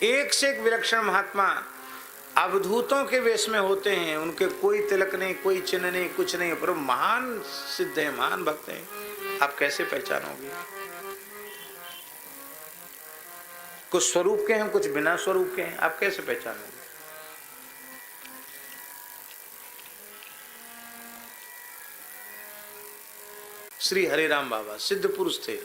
एक से एक विलक्षण महात्मा अवधूतों के वेश में होते हैं, उनके कोई तिलक नहीं, कोई चिन्ह नहीं, कुछ नहीं, पर महान सिद्ध है, महान भक्त हैं। आप कैसे पहचानोगे? कुछ स्वरूप के हैं, कुछ बिना स्वरूप के हैं, आप कैसे पहचानोगे? श्री हरिराम बाबा सिद्ध पुरुष थे।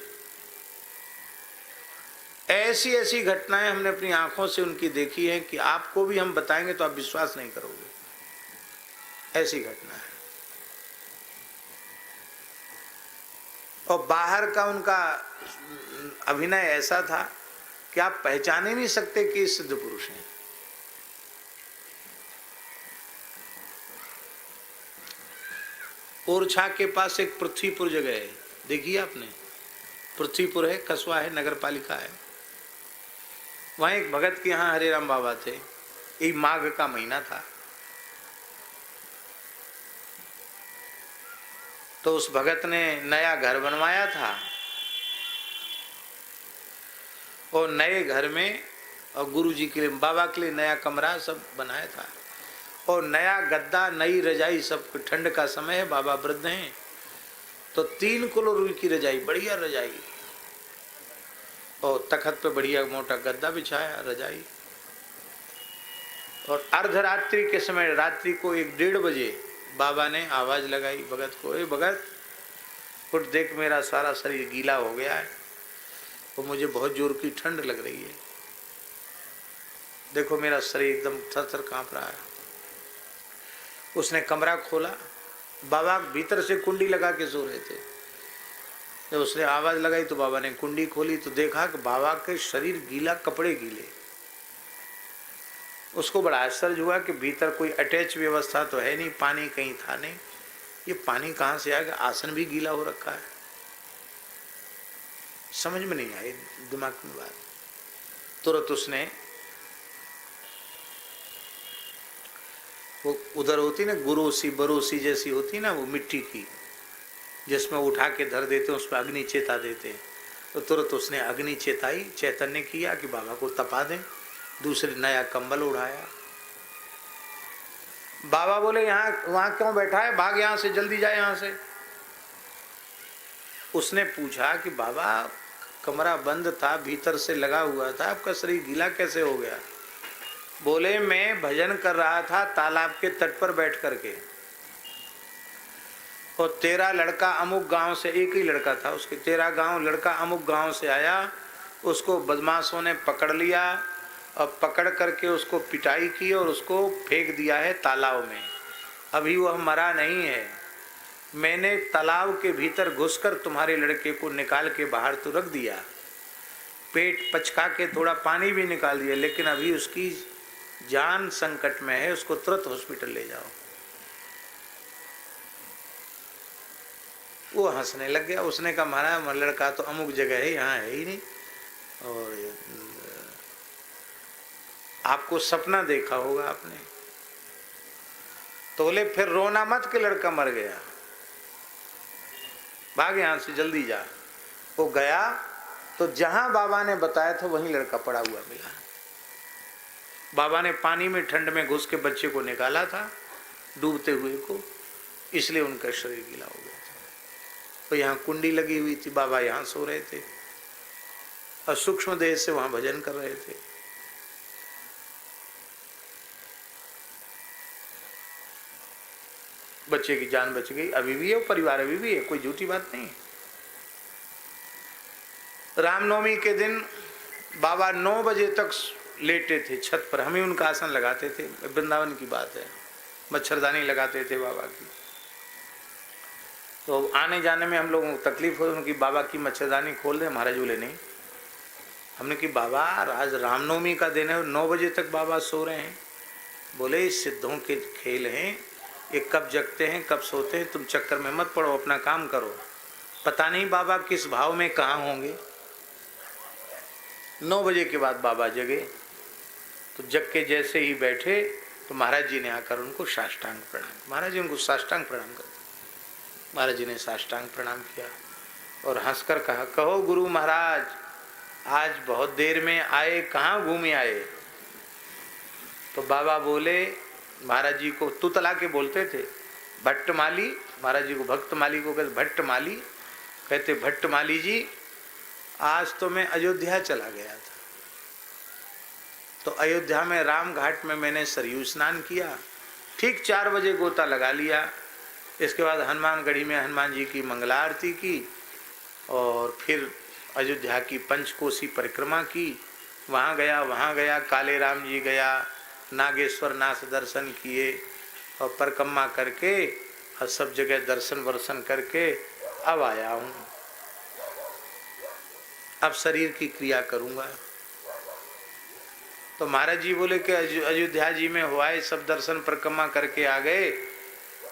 ऐसी ऐसी घटनाएं हमने अपनी आंखों से उनकी देखी है कि आपको भी हम बताएंगे तो आप विश्वास नहीं करोगे। ऐसी घटना है। और बाहर का उनका अभिनय ऐसा था कि आप पहचान ही नहीं सकते कि ये सिद्ध पुरुष हैं। ओरछा के पास एक पृथ्वीपुर जगह है, देखिए आपने। पृथ्वीपुर है, कस्बा है, नगर पालिका है। वहां एक भगत के यहाँ हरिराम बाबा थे। एक माघ का महीना था, तो उस भगत ने नया घर बनवाया था और नए घर में और गुरुजी के लिए, बाबा के लिए नया कमरा सब बनाया था और नया गद्दा, नई रजाई, सब। ठंड का समय है, बाबा वृद्ध हैं, तो 3 किलो रुई की रजाई, बढ़िया रजाई, और तखत पे बढ़िया मोटा गद्दा बिछाया, रजाई। और अर्धरात्रि के समय, रात्रि को 1-1:30 बजे बाबा ने आवाज लगाई भगत को, ए भगत उठ, देख मेरा सारा शरीर गीला हो गया है और मुझे बहुत जोर की ठंड लग रही है, देखो मेरा शरीर एकदम थर-थर कांप रहा है। उसने कमरा खोला, बाबा भीतर से कुंडी लगा के सो रहे थे। जब उसने आवाज लगाई तो बाबा ने कुंडी खोली तो देखा कि बाबा के शरीर गीला, कपड़े गीले। उसको बड़ा आश्चर्य हुआ कि भीतर कोई अटैच व्यवस्था तो है नहीं, पानी कहीं था नहीं, ये पानी कहाँ से आ गया? आसन भी गीला हो रखा है। समझ में नहीं आई दिमाग में बात। तुरंत उसने वो उधर होती ना गुरोसी बरोसी जैसी होती ना, वो मिट्टी की, जिसमें उठा के धर देते हैं, उसमें अग्नि चेता देते हैं, तो तुरंत उसने अग्नि चेताई, चैतन्य किया कि बाबा को तपा दें। दूसरे नया कंबल उड़ाया। बाबा बोले यहाँ वहां क्यों बैठा है, भाग यहाँ से, जल्दी जाए यहाँ से। उसने पूछा कि बाबा कमरा बंद था, भीतर से लगा हुआ था, आपका शरीर गीला कैसे हो गया? बोले मैं भजन कर रहा था तालाब के तट पर बैठ करके, और तेरा लड़का अमुक गांव से, एक ही लड़का था उसके, तेरा गांव लड़का अमुक गांव से आया, उसको बदमाशों ने पकड़ लिया और पकड़ करके उसको पिटाई की और उसको फेंक दिया है तालाब में। अभी वह मरा नहीं है, मैंने तालाब के भीतर घुसकर तुम्हारे लड़के को निकाल के बाहर तो रख दिया, पेट पचका के थोड़ा पानी भी निकाल दिया, लेकिन अभी उसकी जान संकट में है, उसको तुरंत हॉस्पिटल ले जाओ। वो हंसने लग गया। उसने कहा महाराज लड़का तो अमुक जगह है, यहाँ है ही नहीं, और आपको सपना देखा होगा आपने। तो बोले फिर रोना मत कि लड़का मर गया, भाग यहाँ से, जल्दी जा। वो गया तो जहां बाबा ने बताया था वहीं लड़का पड़ा हुआ मिला। बाबा ने पानी में ठंड में घुस के बच्चे को निकाला था, डूबते हुए को, इसलिए उनका शरीर गीला हो गया था। तो यहाँ कुंडी लगी हुई थी, बाबा यहाँ सो रहे थे और सूक्ष्म देह से वहां भजन कर रहे थे। बच्चे की जान बच गई, अभी भी है, परिवार अभी भी है, कोई झूठी बात नहीं। रामनवमी के दिन बाबा 9 बजे तक लेटे थे छत पर, हम ही उनका आसन लगाते थे, वृंदावन की बात है, मच्छरदानी लगाते थे बाबा की। तो आने जाने में हम लोगों को तकलीफ हो, उनकी बाबा की मच्छरदानी खोल दे, महाराज बोले नहीं। हमने कि बाबा आज रामनवमी का दिन है, 9 बजे तक बाबा सो रहे हैं। बोले सिद्धों के खेल हैं, ये कब जगते हैं कब सोते हैं, तुम चक्कर में मत पड़ो, अपना काम करो, पता नहीं बाबा किस भाव में कहाँ होंगे। 9 बजे के बाद बाबा जगे, तो जग के जैसे ही बैठे तो महाराज जी ने आकर उनको साष्टांग प्रणाम, महाराज जी उनको साष्टांग प्रणाम कर, महाराज जी ने साष्टांग प्रणाम किया और हंसकर कहा, कहो गुरु महाराज आज बहुत देर में आए, कहाँ घूमे आए? तो बाबा बोले महाराज जी को, तुतला के बोलते थे, भट्टमाली, महाराज जी को भक्तमाली को कहते भट्टमाली, कहते भट्टमाली जी आज तो मैं अयोध्या चला गया था। तो अयोध्या में राम घाट में मैंने सरयू स्नान किया, ठीक 4 बजे गोता लगा लिया। इसके बाद हनुमानगढ़ी में हनुमान जी की मंगला आरती की और फिर अयोध्या की पंचकोसी परिक्रमा की। वहाँ गया, काले राम जी गया, नागेश्वर नाथ दर्शन किए और परिक्रमा करके और सब जगह दर्शन वर्शन करके अब आया हूँ। अब शरीर की क्रिया करूँगा। तो महाराज जी बोले कि अयोध्या जी में हुआ है, सब दर्शन परिक्रमा करके आ गए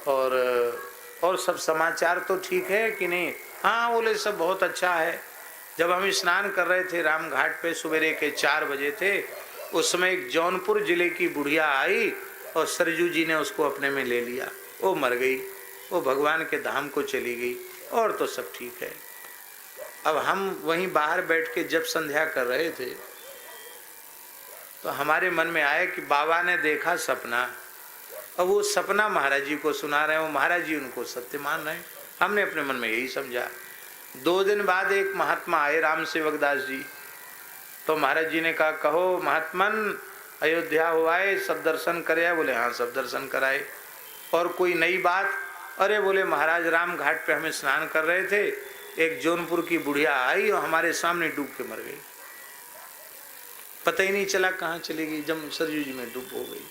और सब समाचार तो ठीक है कि नहीं? हाँ बोले सब बहुत अच्छा है। जब हम स्नान कर रहे थे राम घाट पे, सवेरे के 4 बजे थे, उस समय एक जौनपुर जिले की बुढ़िया आई और सरजू जी ने उसको अपने में ले लिया। वो मर गई, वो भगवान के धाम को चली गई और तो सब ठीक है। अब हम वहीं बाहर बैठ के जब संध्या कर रहे थे तो हमारे मन में आया कि बाबा ने देखा सपना, अब वो सपना महाराज जी को सुना रहे हैं, वो महाराज जी उनको सत्य मान रहे हैं। हमने अपने मन में यही समझा। 2 दिन बाद एक महात्मा आए, राम सेवक दास जी। तो महाराज जी ने कहा, कहो महात्मन अयोध्या हुआ है, सब दर्शन करे? बोले हाँ सब दर्शन कराए। और कोई नई बात? अरे बोले महाराज राम घाट पे हमें स्नान कर रहे थे, एक जौनपुर की बुढ़िया आई और हमारे सामने डूब के मर गई, पता ही नहीं चला कहाँ चली गई, जब सरयू जी में डूब हो गई।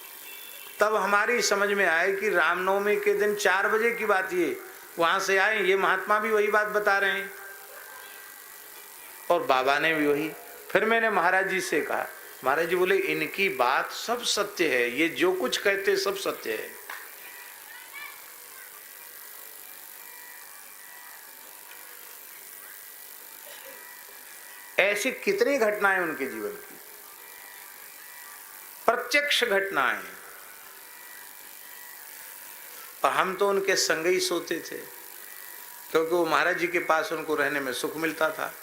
तब हमारी समझ में आए कि रामनवमी के दिन 4 बजे की बात, ये वहां से आए, ये महात्मा भी वही बात बता रहे हैं और बाबा ने भी वही। फिर मैंने महाराज जी से कहा, महाराज जी बोले इनकी बात सब सत्य है, ये जो कुछ कहते सब सत्य है। ऐसी कितनी घटनाएं उनके जीवन की, प्रत्यक्ष घटनाएं। और हम तो उनके संग ही सोते थे, क्योंकि वो महाराज जी के पास उनको रहने में सुख मिलता था।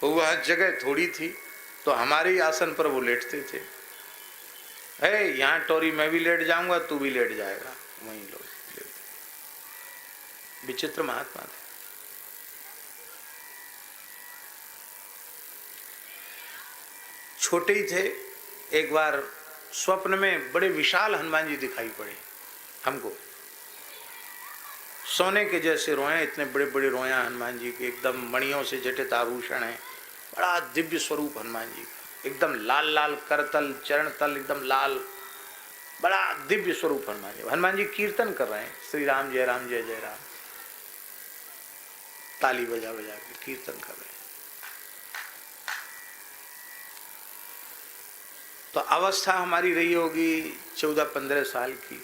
वह जगह थोड़ी थी तो हमारे ही आसन पर वो लेटते थे। है यहाँ टोरी मैं भी लेट जाऊंगा, तू भी लेट जाएगा, वहीं लोग लेटते। विचित्र महात्मा थे। छोटे ही थे, एक बार स्वप्न में बड़े विशाल हनुमान जी दिखाई पड़े हमको, सोने के जैसे रोए, इतने बड़े बड़े रोया हनुमान जी के, एकदम मणियों से जटित आभूषण है, बड़ा दिव्य स्वरूप हनुमान जी का, एकदम लाल लाल करतल, चरण तल एकदम लाल, बड़ा दिव्य स्वरूप हनुमान जी। हनुमान जी कीर्तन कर रहे हैं, श्री राम जय जय राम, ताली बजा बजा के कीर्तन कर रहे हैं। तो अवस्था हमारी रही होगी 14-15 साल की।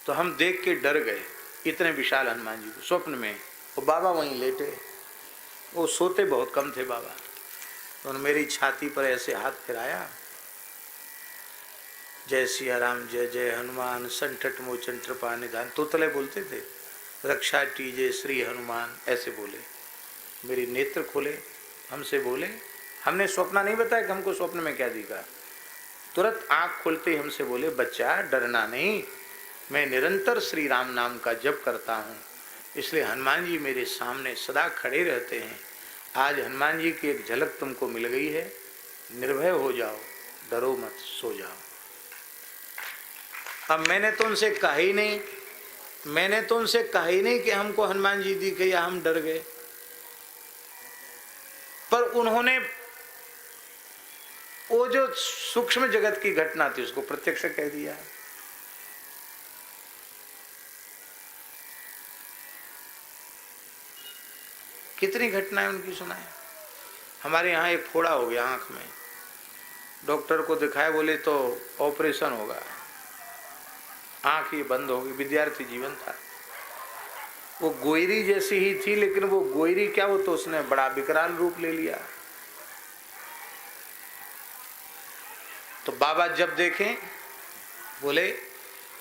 तो हम देख के डर गए, इतने विशाल हनुमान जी को स्वप्न में। वो बाबा वहीं लेटे, वो सोते बहुत कम थे बाबा। तो उन्होंने मेरी छाती पर ऐसे हाथ फिराया, जय सिया राम जय जय हनुमान, संकट मोचन कृपा निधान, तोतले बोलते थे, रक्षा कीजिए श्री हनुमान, ऐसे बोले। मेरी नेत्र खोले, हमसे बोले, हमने स्वप्न नहीं बताया कि हमको स्वप्न में क्या दिखा। तुरंत आंख खोलते ही हमसे बोले, बच्चा डरना नहीं, मैं निरंतर श्री राम नाम का जप करता हूँ, इसलिए हनुमान जी मेरे सामने सदा खड़े रहते हैं। आज हनुमान जी की एक झलक तुमको मिल गई है, निर्भय हो जाओ, डरो मत, सो जाओ। अब मैंने तो उनसे कहा ही नहीं कि हमको हनुमान जी दिखे या हम डर गए, पर उन्होंने वो जो सूक्ष्म जगत की घटना थी उसको प्रत्यक्ष कह दिया। कितनी घटनाएं उनकी सुनाए। हमारे यहाँ एक फोड़ा हो गया आंख में, डॉक्टर को दिखाया, बोले तो ऑपरेशन होगा, आंख ही बंद होगी। विद्यार्थी जीवन था, वो गोयरी जैसी ही थी, लेकिन वो गोयरी क्या, वो तो उसने बड़ा विकराल रूप ले लिया। तो बाबा जब देखें बोले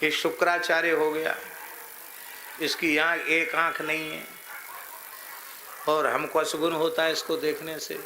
ये शुक्राचार्य हो गया, इसकी यहाँ एक आंख नहीं है और हमको असगुन होता है इसको देखने से।